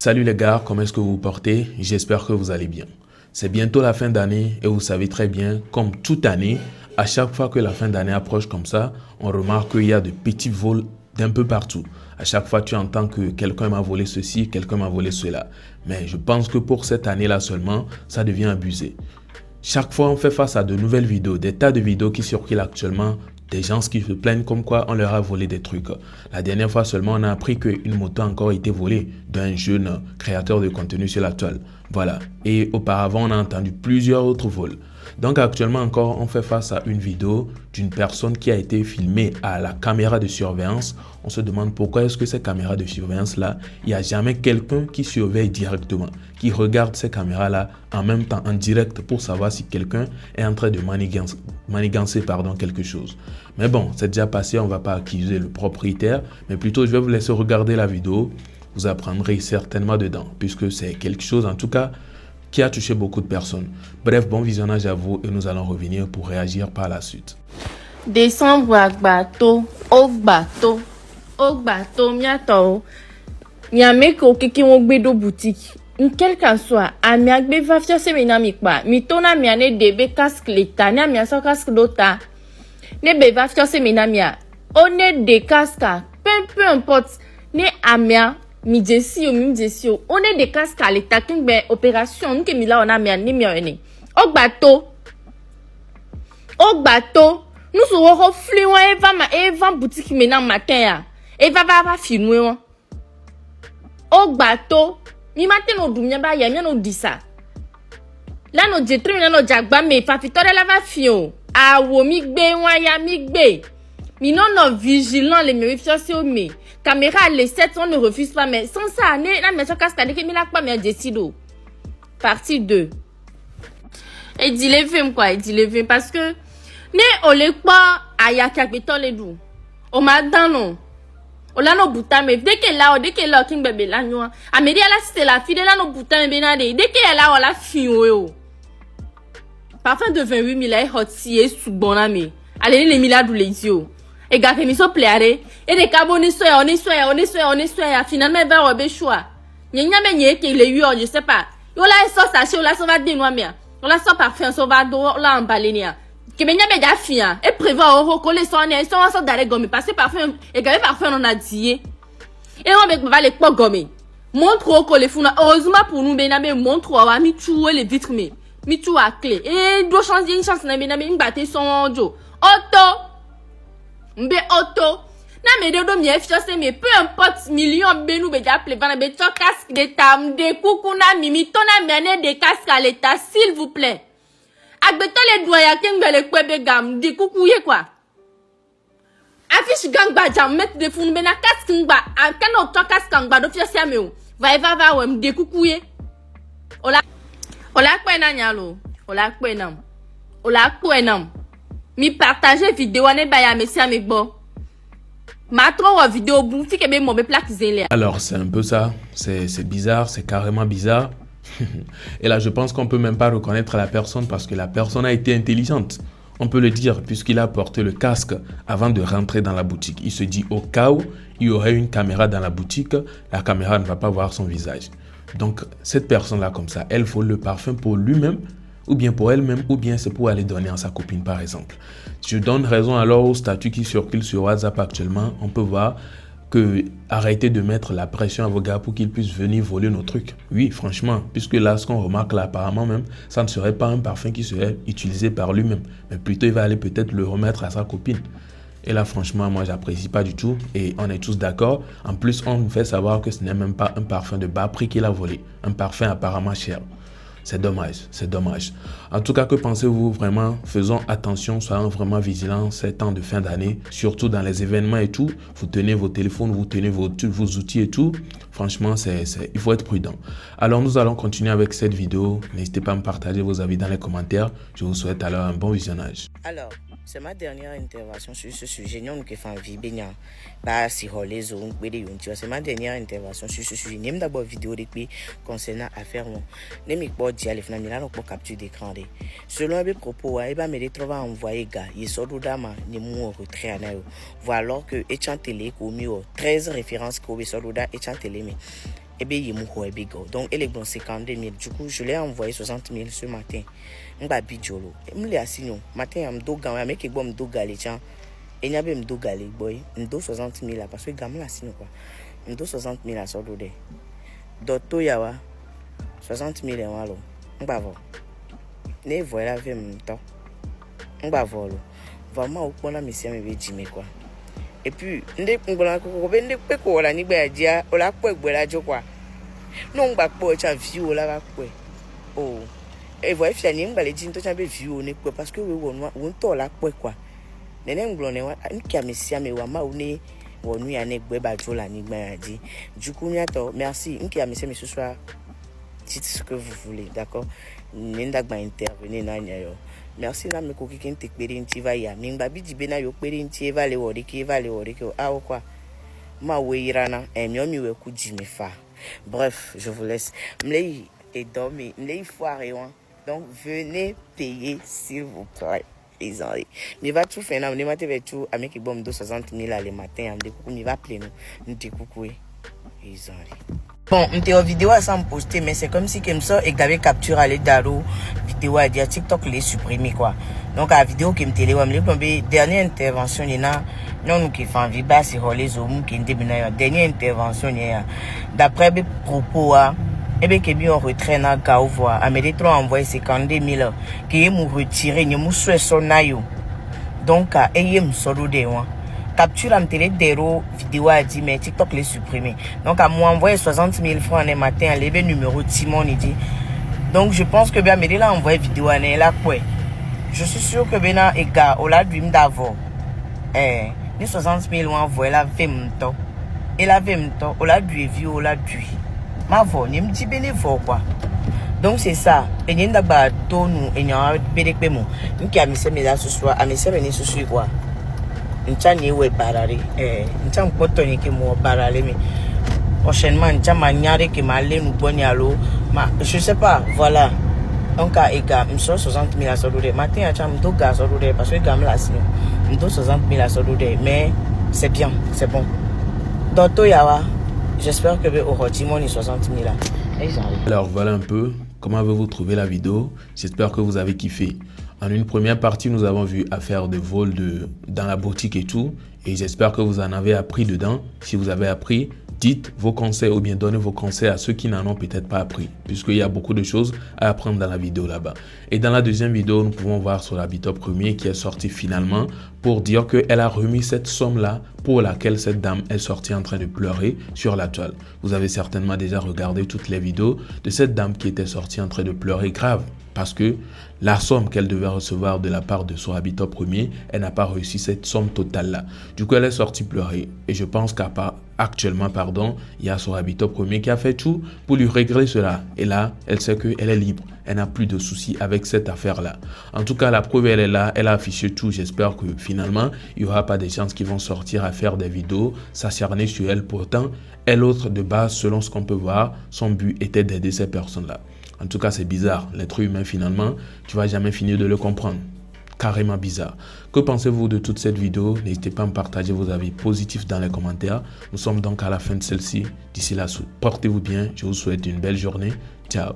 Salut les gars, comment est-ce que vous vous portez? J'espère que vous allez bien. C'est bientôt la fin d'année et vous savez très bien, comme toute année, à chaque fois que la fin d'année approche comme ça, on remarque qu'il y a de petits vols d'un peu partout. À chaque fois, tu entends que quelqu'un m'a volé ceci, quelqu'un m'a volé cela. Mais je pense que pour cette année-là seulement, ça devient abusé. Chaque fois, on fait face à de nouvelles vidéos, des tas de vidéos qui circulent actuellement, des gens qui se plaignent comme quoi on leur a volé des trucs. La dernière fois seulement, on a appris qu'une moto a encore été volée d'un jeune créateur de contenu sur la toile. Voilà. Et auparavant, on a entendu plusieurs autres vols. Donc actuellement encore, on fait face à une vidéo d'une personne qui a été filmée à la caméra de surveillance. On se demande pourquoi est-ce que ces caméras de surveillance-là, il n'y a jamais quelqu'un qui surveille directement, qui regarde ces caméras-là en même temps, en direct, pour savoir si quelqu'un est en train de manigancer quelque chose. Mais bon, c'est déjà passé, on ne va pas accuser le propriétaire, mais plutôt je vais vous laisser regarder la vidéo. Vous apprendrez certainement dedans, puisque c'est quelque chose en tout cas qui a touché beaucoup de personnes. Bref, bon visionnage à vous et nous allons revenir pour réagir par la suite. Décembre agbato, ogbato miato. Nyame ko kiki won gbe do boutique. Quel qu'en soit, ami agbe va faire semina mi pa. Mi tona mi ane debe casque l'eta, ni ami aso casque d'ota. Ne be va faire semina mi a. On est des casques, peu importe. Ne amia mi jesi o, on est des casques à l'état qui ben opération nous que mi là on a mi ani mi ene. Ogbato, nous serons fluents Eva boutique maintenant matin ya. Eva va filmer. Ogbato, mi matin no dumia ba ya mi no disa. Là no jetri mi no jagba me fa fitore la va fio. Awo mi gbe wan ya mi gbe. Mi non vigilant les méfiants sur me. Caméra les 7 on ne refuse pas mais sans ça la maison casque que mi la pas mais décido. Partie 2. Et dit les films quoi, il dit les films parce que ne ole pas aya kapiton les dou. O ma dan non. O la no buta mais dès que là king bébé la noa. Amélie là c'est la fille de la no buta mais na dès que là on la fio yo. Parfum de 28 000 hot si sous bon ami. Allez les milades ou les yeux. Et gars mi so pleare et de cabo ni so ya finalement va rober choix nyanya me nye ke le yo je sais pas yo la so sachet yo la so va de noa mia yo la so parfum so va do la emballer nia ke me nya be ja fia et prévoir o coller son ne so d'aller gomme parce que parfum et gars parfum on a dit et on va les pas gomme montre au coller funa heureusement pour nous bena me montre wa mi tuer les vitres mi tu à clé et do changer une chance na me batter son jo auto Mbe auto na me do mi efficace mais peu importe million benu be ja play vana be to casque de tam de kuku na mimi to na mene de casque à l'état s'il vous plaît agbeto le doya kengbe le kwebe gam de kuku ye quoi affiche gangba jam mettre de fun be na casque ngba an kan to casque ngba do fiace ame o va we de kuku ye ola kwe na nyalo ola kwe nam mi partager vidéo ne ba ya mesi amigbo ma trop vidéo bu fi ke be mo be plaque zélé. Alors c'est un peu ça, c'est bizarre, c'est carrément bizarre. Et là je pense qu'on peut même pas reconnaître la personne parce que la personne a été intelligente. On peut le dire puisqu'il a porté le casque avant de rentrer dans la boutique. Il se dit au cas où il y aurait une caméra dans la boutique, la caméra ne va pas voir son visage. Donc cette personne là comme ça, elle vole le parfum pour lui-même ou bien pour elle-même, ou bien c'est pour aller donner à sa copine par exemple. Je donne raison alors au statut qui circule sur WhatsApp actuellement. On peut voir que arrêtez de mettre la pression à vos gars pour qu'ils puissent venir voler nos trucs. Oui, franchement, puisque là, ce qu'on remarque là, apparemment même, ça ne serait pas un parfum qui serait utilisé par lui-même, mais plutôt il va aller peut-être le remettre à sa copine. Et là, franchement, moi, j'apprécie pas du tout et on est tous d'accord. En plus, on nous fait savoir que ce n'est même pas un parfum de bas prix qu'il a volé, un parfum apparemment cher. C'est dommage, c'est dommage. En tout cas, que pensez-vous vraiment? Faisons attention, soyons vraiment vigilants ces temps de fin d'année, surtout dans les événements et tout. Vous tenez vos téléphones, vous tenez vos outils et tout. Franchement, il faut être prudent. Alors, nous allons continuer avec cette vidéo. N'hésitez pas à me partager vos avis dans les commentaires. Je vous souhaite alors un bon visionnage. Alors, c'est ma dernière intervention sur ce sujet. Nous avons fait vie bien. C'est ma dernière intervention sur ce sujet. Nous d'abord vidéo concernant l'affaire. Nous avons pas capture d'écran. Selon les propos, il va me trouver envoyé gars. Il sort d'ama ni mon retrait. Voilà que échan télé commis 13 références que sort d'ama échan télé. Et bien, il m'a donc, elle est bon 52 000. Du coup, je l'ai envoyé 60 000 ce matin. Je suis bidjolo. Je l'ai assigné. Matin, je suis gagné. Je suis gagné. Et je suis gagné. Je suis 60 000 parce que je suis assigné. Je suis 60 000 à sortir de. D'autres, il y a 60 000 et voilà. Je vais voir. Ne voilà avec mon temps. Je vais voir. Vraiment, au point là, monsieur, je vais dire quoi. Et puis, ndé ngona ko be ndé pe ko la ni gba dia o la po egbe la jo kwa no ngba po cha view la ba po oh e vo e fia ni ngba le jin to cha be view ni po parce que we won to la po kwa nene nglo ne wa nki amesi ame wa ma oni wonu ya ne gbe ba jo la ni gba di du coup nya to merci nki amesi me ce soir dites ce que vous voulez d'accord nenda gba intervenir na nya yo. Merci na me koki kin tekperinti va ya mingba biji bena yo perinti va le wori ki ah quoi ma weirana miomi we ku jimi fa. Bref, je vous laisse mlei et dormir mlei foire donc venez payer s'il vous plaît les amis. Mais va tout faire na me maté ve tout avec bom 260 000 le matin am de coucou mi va plein nous te coucou les amis. Bon, une vidéo à s'en poster, mais c'est comme si comme ça, et j'avais capturé à l'Edaro, vidéo à dire TikTok les supprimé quoi. Donc la vidéo qui me télé, dernière intervention, il y a non qui fait envie bas sur les hommes qui ont dernière intervention, d'après mes propos, et bien que bien on retrait na gaovoa, à mes trop envoyé 52 000 qui est mou retiré, ni mou souhait son naïo. Donc à ayem solo de moi. Capture en télé d'héros vidéo a dit mais TikTok les supprimé. Donc à moi envoyer 60 000 francs un matin à lever numéro Timon il dit. Donc je pense que bien Amélie l'a envoyé vidéo à là quoi. Je suis sûr que bien et gars au la dream d'avant. Ni 60 000 ont envoyé la 20 temps. Et la 20 temps au la du vu au la du. Ma voix ni me dit bénévole quoi. Donc c'est ça. Et n'y a pas de nous et n'y a pas de paiement. Donc il y a mis là ce soir, à mes semaines ce soir quoi. Nchani we barare ncham poto ni ke mo barale mi prochainement nchama nyare ke malé nous boni allo ma je sais pas voilà donc à ega m'so 60 000 à sodode matin à cham do ga sodode parce que gam la sino m'do 60 000 à sodode mais c'est bien c'est bon donc to yawa j'espère que au rotimo ni 60 000 là. Alors voilà un peu comment avez-vous trouvé la vidéo. J'espère que vous avez kiffé. En une première partie, nous avons vu affaire de vol dans la boutique et tout. Et j'espère que vous en avez appris dedans. Si vous avez appris, dites vos conseils ou bien donnez vos conseils à ceux qui n'en ont peut-être pas appris. Puisqu'il y a beaucoup de choses à apprendre dans la vidéo là-bas. Et dans la deuxième vidéo, nous pouvons voir sur l'habitat premier qui est sorti finalement pour dire qu'elle a remis cette somme-là pour laquelle cette dame est sortie en train de pleurer sur la toile. Vous avez certainement déjà regardé toutes les vidéos de cette dame qui était sortie en train de pleurer grave. Parce que la somme qu'elle devait recevoir de la part de son habitat premier, elle n'a pas reçu cette somme totale-là. Du coup, elle est sortie pleurer. Et je pense qu'actuellement, il y a son habitat premier qui a fait tout pour lui régler cela. Et là, elle sait qu'elle est libre. Elle n'a plus de soucis avec cette affaire-là. En tout cas, la preuve, elle est là. Elle a affiché tout. J'espère que finalement, il n'y aura pas des gens qui vont sortir à faire des vidéos, s'acharner sur elle. Pourtant, elle, autre de base, selon ce qu'on peut voir, son but était d'aider ces personnes-là. En tout cas, c'est bizarre. L'être humain, finalement, tu vas jamais finir de le comprendre. Carrément bizarre. Que pensez-vous de toute cette vidéo? N'hésitez pas à me partager vos avis positifs dans les commentaires. Nous sommes donc à la fin de celle-ci. D'ici là, portez-vous bien. Je vous souhaite une belle journée. Ciao.